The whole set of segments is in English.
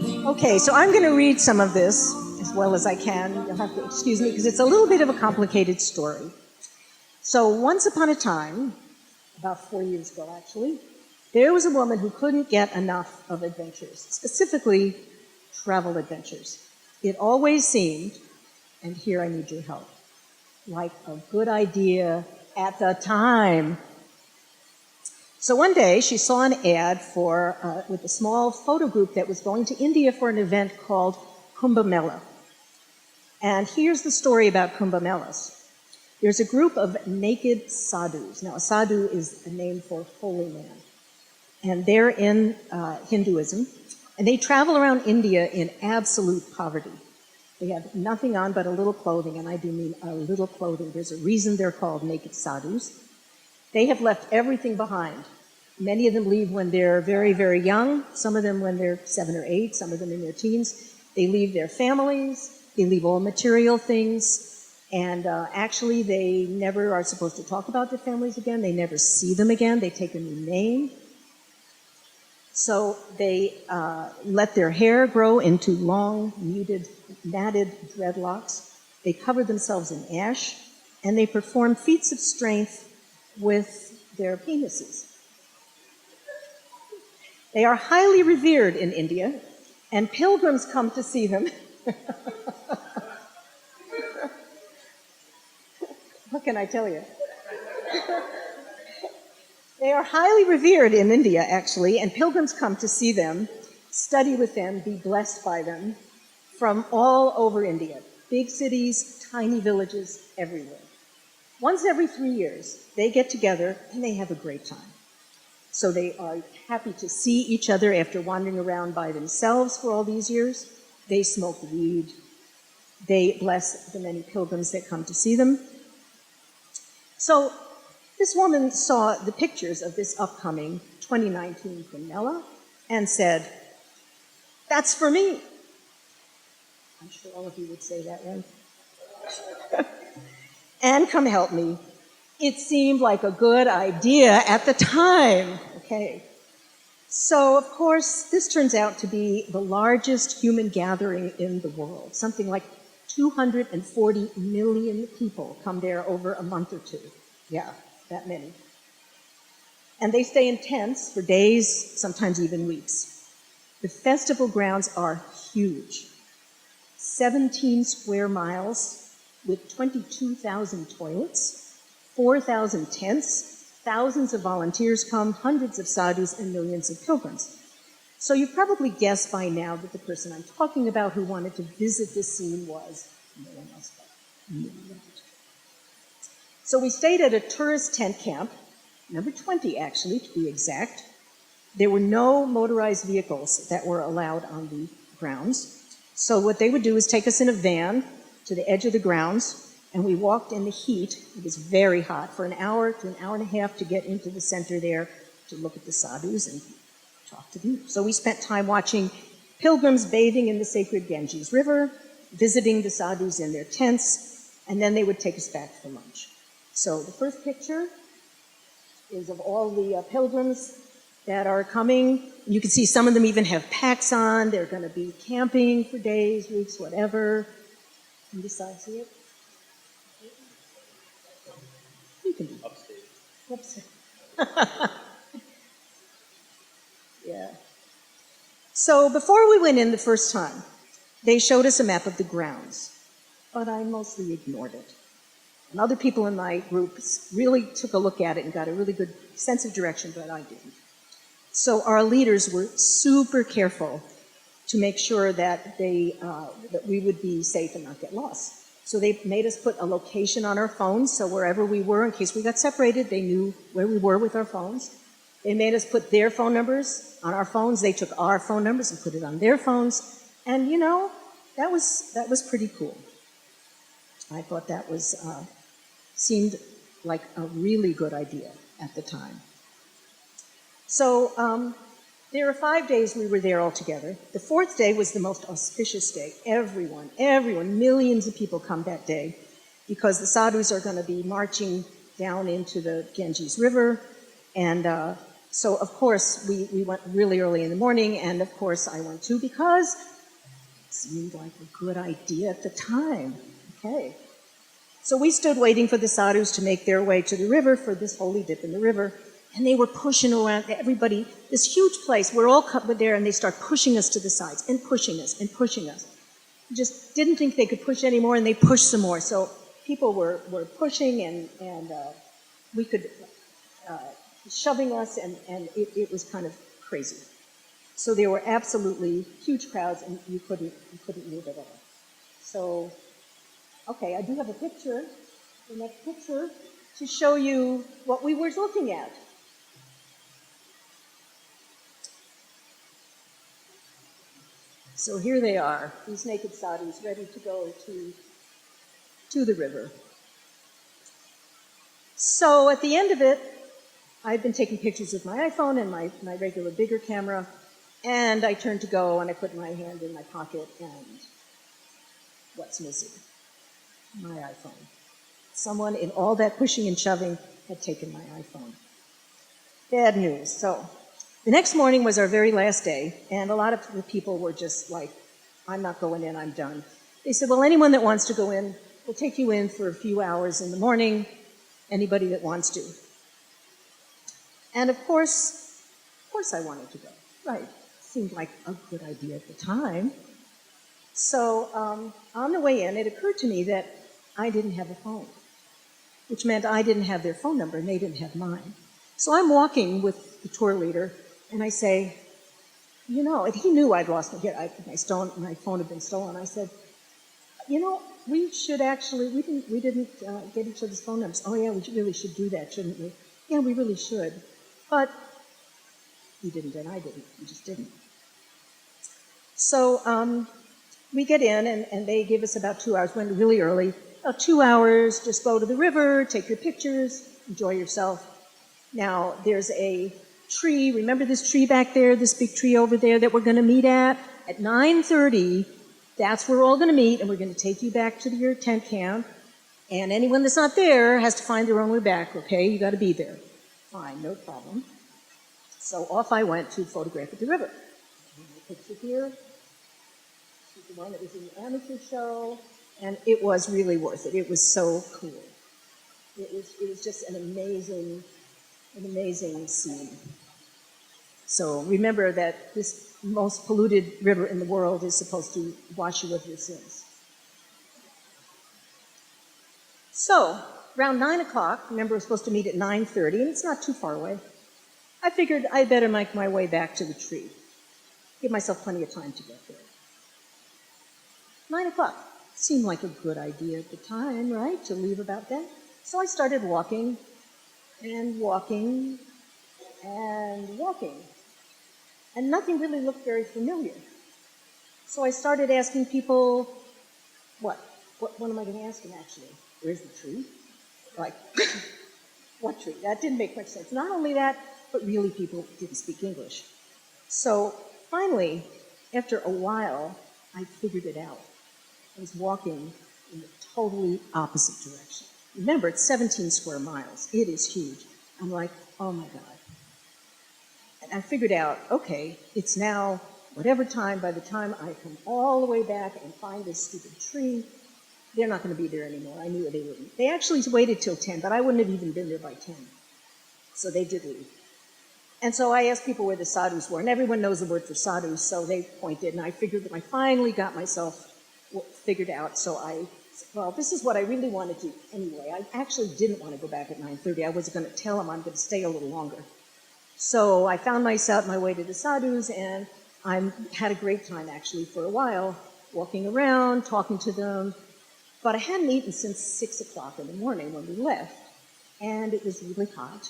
Okay, so I'm going to read some of this as well as I can. You'll have to excuse me because it's a little bit of a complicated story. So once upon a time, about 4 years ago actually, there was a woman who couldn't get enough of adventures, specifically travel adventures. It always seemed, and here I need your help, like a good idea at the time. So one day she saw an ad with a small photo group that was going to India for an event called Kumbh Mela. And here's the story about Kumbh Melas. There's a group of naked sadhus. Now, a sadhu is a name for holy man. And they're in Hinduism. And they travel around India in absolute poverty. They have nothing on but a little clothing, and I do mean a little clothing. There's a reason they're called naked sadhus. They have left everything behind. Many of them leave when they're very, very young. Some of them when they're 7 or 8, some of them in their teens. They leave their families. They leave all material things. And actually, they never are supposed to talk about their families again. They never see them again. They take a new name. So they let their hair grow into long, matted dreadlocks. They cover themselves in ash, and they perform feats of strength with their penises. They are highly revered in India, and pilgrims come to see them. What can I tell you? They are highly revered in India, actually, and pilgrims come to see them, study with them, be blessed by them from all over India. Big cities, tiny villages, everywhere. Once every 3 years, they get together and they have a great time. So they are happy to see each other after wandering around by themselves for all these years. They smoke weed. They bless the many pilgrims that come to see them. So this woman saw the pictures of this upcoming 2019 Kumbh Mela and said, "That's for me." I'm sure all of you would say that, right? And come help me. It seemed like a good idea at the time. Okay. So, of course, this turns out to be the largest human gathering in the world. Something like 240 million people come there over a month or two. Yeah, that many. And they stay in tents for days, sometimes even weeks. The festival grounds are huge. 17 square miles with 22,000 toilets, 4,000 tents, thousands of volunteers come, hundreds of sadhus, and millions of pilgrims. So you've probably guessed by now that the person I'm talking about who wanted to visit this scene was no one else but me. So we stayed at a tourist tent camp, number 20 actually, to be exact. There were no motorized vehicles that were allowed on the grounds. So what they would do is take us in a van to the edge of the grounds, and we walked in the heat. It was very hot for an hour to an hour and a half to get into the center there to look at the sadhus and talk to them. So we spent time watching pilgrims bathing in the sacred Ganges River, visiting the sadhus in their tents, and then they would take us back for lunch. So the first picture is of all the pilgrims that are coming. You can see some of them even have packs on. They're going to be camping for days, weeks, whatever. Can this side see it? You can be upstage. Upstage. Yeah. So before we went in the first time, they showed us a map of the grounds, but I mostly ignored it. And other people in my group really took a look at it and got a really good sense of direction, but I didn't. So our leaders were super careful to make sure that that we would be safe and not get lost. So they made us put a location on our phones, so wherever we were, in case we got separated, they knew where we were with our phones. They made us put their phone numbers on our phones. They took our phone numbers and put it on their phones. And, you know, that was pretty cool. I thought that was seemed like a really good idea at the time. So there were 5 days we were there all together. The fourth day was the most auspicious day. Everyone, millions of people come that day because the sadhus are going to be marching down into the Ganges River, and So, of course, we went really early in the morning, and of course I went too because it seemed like a good idea at the time. Okay. So we stood waiting for the sadhus to make their way to the river for this holy dip in the river, and they were pushing around everybody, this huge place. We're all there, and they start pushing us to the sides and pushing us and pushing us. Just didn't think they could push anymore, and they pushed some more. So people were pushing, and we could shoving us, and it was kind of crazy. So there were absolutely huge crowds, and you couldn't move at all. So, okay, I do have a picture, the next picture, to show you what we were looking at. So here they are, these naked sadhus ready to go to the river. So at the end of it, I'd been taking pictures with my iPhone and my regular bigger camera, and I turned to go, and I put my hand in my pocket, and what's missing? My iPhone. Someone in all that pushing and shoving had taken my iPhone. Bad news. So the next morning was our very last day, and a lot of the people were just like, I'm not going in, I'm done. They said, well, anyone that wants to go in, we'll take you in for a few hours in the morning, anybody that wants to. And of course I wanted to go. Right. Seemed like a good idea at the time. So on the way in, it occurred to me that I didn't have a phone, which meant I didn't have their phone number and they didn't have mine. So I'm walking with the tour leader, and I say, you know, and he knew I'd lost my phone had been stolen. I said, you know, we should actually, we didn't get each other's phone numbers. Oh yeah, we really should do that, shouldn't we? Yeah, we really should. But he didn't and I didn't. We just didn't. So we get in, and they give us about 2 hours. Went really early. About 2 hours, just go to the river, take your pictures, enjoy yourself. Now, there's a tree. Remember this tree back there, this big tree over there that we're going to meet at 9:30. That's where we're all going to meet, and we're going to take you back to your tent camp. And anyone that's not there has to find their own way back, okay? You got to be there. Fine, no problem. So off I went to photograph at the river. My picture here. This is the one that was in the amateur show, and it was really worth it. It was so cool. It was just an amazing scene. So remember that this most polluted river in the world is supposed to wash you of your sins. So around 9 o'clock, remember we're supposed to meet at 9:30, and it's not too far away. I figured I'd better make my way back to the tree. Give myself plenty of time to get there. 9 o'clock. Seemed like a good idea at the time, right, to leave about then. So I started walking and walking and walking. And nothing really looked very familiar. So I started asking people, what am I going to ask them, actually? Where's the tree? Like, what tree? That didn't make much sense. Not only that, but really people didn't speak English. So finally, after a while, I figured it out. I was walking in the totally opposite direction. Remember, it's 17 square miles. It is huge. I'm like, oh my God. And I figured out, okay, it's now whatever time, by the time I come all the way back and find this stupid tree, they're not going to be there anymore. I knew they wouldn't. They actually waited till 10, but I wouldn't have even been there by 10. So they did leave. And so I asked people where the sadhus were, and everyone knows the word for sadhus, so they pointed, and I figured that I finally got myself figured out. So I said, well, this is what I really want to do anyway. I actually didn't want to go back at 9:30. I was going to tell them I'm going to stay a little longer. So I found myself my way to the sadhus, and I had a great time, actually, for a while, walking around, talking to them. But I hadn't eaten since 6 o'clock in the morning when we left, and it was really hot.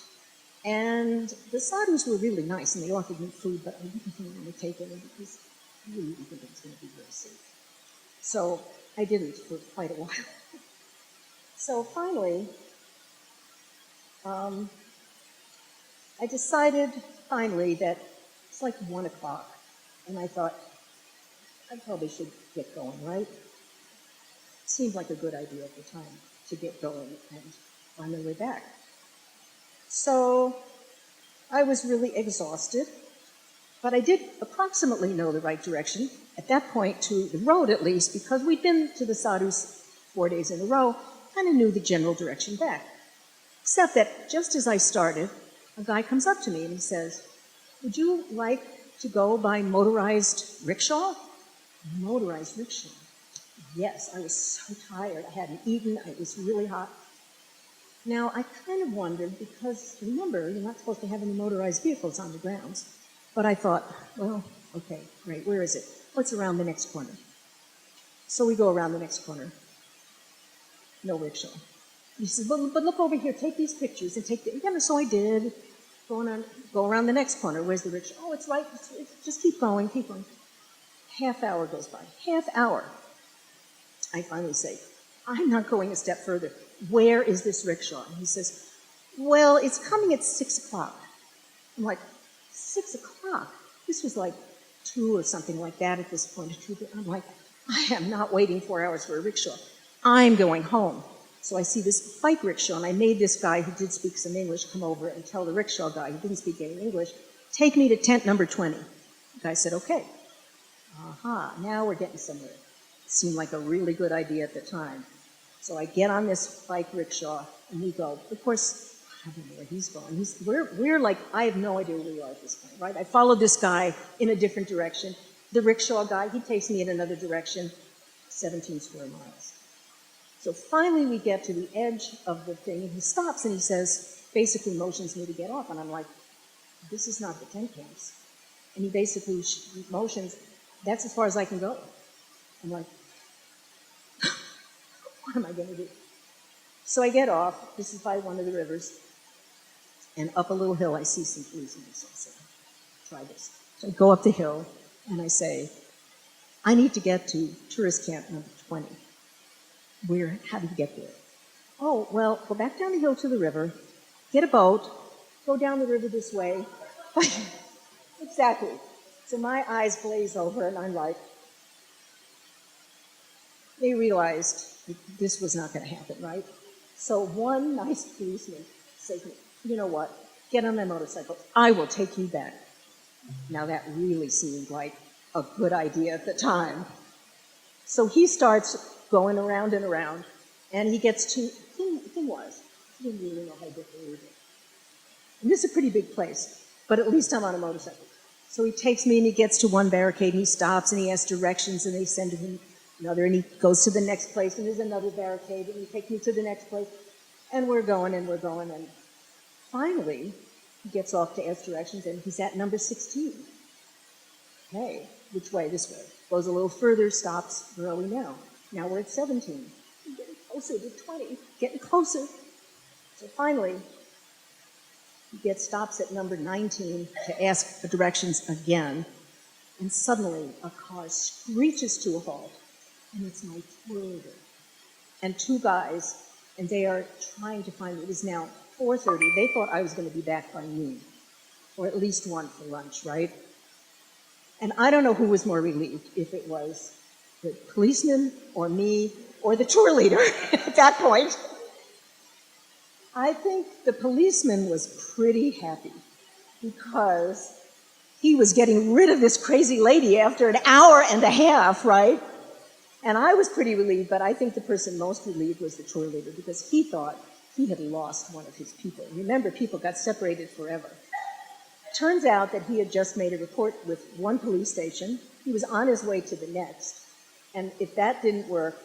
And the sadhus were really nice, and they offered me food, but I didn't want to take any because I really didn't think it was going to be very safe. So I didn't for quite a while. So finally, I decided that it's like 1 o'clock, and I thought, I probably should get going, right? Seemed like a good idea at the time to get going and find my way back. So I was really exhausted, but I did approximately know the right direction, at that point to the road at least, because we'd been to the sadhus 4 days in a row, kind of knew the general direction back. Except that just as I started, a guy comes up to me and he says, "Would you like to go by motorized rickshaw?" Motorized rickshaw. Yes, I was so tired. I hadn't eaten. It was really hot. Now, I kind of wondered, because remember, you're not supposed to have any motorized vehicles on the grounds. But I thought, well, okay, great, where is it? What's around the next corner? So we go around the next corner. No rickshaw. He says, but look over here, take these pictures and take the, so I did. Go around the next corner. Where's the rickshaw? Oh, it's right, just keep going, keep going. Half hour goes by. Half hour. I finally say, I'm not going a step further. Where is this rickshaw? And he says, well, it's coming at 6 o'clock. I'm like, 6 o'clock? This was like 2 or something like that at this point. I'm like, I am not waiting 4 hours for a rickshaw. I'm going home. So I see this bike rickshaw, and I made this guy who did speak some English come over and tell the rickshaw guy, who didn't speak any English, take me to tent number 20. The guy said, okay. Aha, now we're getting somewhere. It seemed like a really good idea at the time. So I get on this bike rickshaw, and we go. Of course, I don't know where he's going. We're like, I have no idea where we are at this point, right? I followed this guy in a different direction. The rickshaw guy, he takes me in another direction, 17 square miles. So finally we get to the edge of the thing, and he stops and he says, basically motions me to get off. And I'm like, this is not the tent camps. And he basically motions, that's as far as I can go. I'm like, what am I going to do? So I get off. This is by one of the rivers. And up a little hill, I see some policemen. So I say, try this. So I go up the hill, and I say, I need to get to tourist camp number 20. How do you get there? Oh, well, go back down the hill to the river, get a boat, go down the river this way. Exactly. So my eyes glaze over, and I'm like, they realized that this was not going to happen, right? So one nice policeman says to me, you know what, get on my motorcycle, I will take you back. Now that really seemed like a good idea at the time. So he starts going around and around, and he gets to, the thing was, he didn't really know how to get there either. And this is a pretty big place, but at least I'm on a motorcycle. So he takes me and he gets to one barricade, and he stops and he asks directions, and they send him another, and he goes to the next place, and there's another barricade, and he takes me to the next place, and we're going, and finally he gets off to ask directions, and he's at number 16. Okay, which way? This way. Goes a little further, stops, where are we now? Now we're at 17. We're getting closer to 20, getting closer. So finally, stops at number 19 to ask the directions again, and suddenly a car screeches to a halt, and it's my tour leader and 2 guys, and they are trying to find me. It is now 4:30. They thought I was going to be back by noon, or at least 1 for lunch, right? And I don't know who was more relieved, if it was the policeman or me or the tour leader at that point. I think the policeman was pretty happy because he was getting rid of this crazy lady after an hour and a half, right? And I was pretty relieved, but I think the person most relieved was the tour leader because he thought he had lost one of his people. Remember, people got separated forever. Turns out that he had just made a report with one police station. He was on his way to the next. And if that didn't work,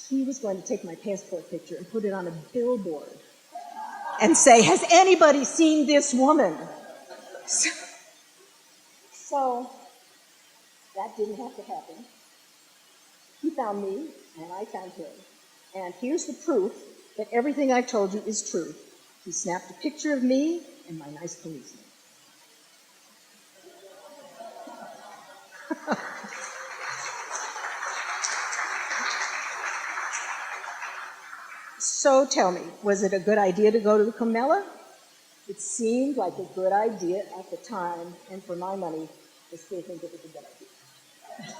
he was going to take my passport picture and put it on a billboard and say, has anybody seen this woman? So that didn't have to happen. He found me, and I found him. And here's the proof that everything I've told you is true. He snapped a picture of me and my nice policeman. So tell me, was it a good idea to go to the Comella? It seemed like a good idea at the time, and for my money, I still think it was a good idea.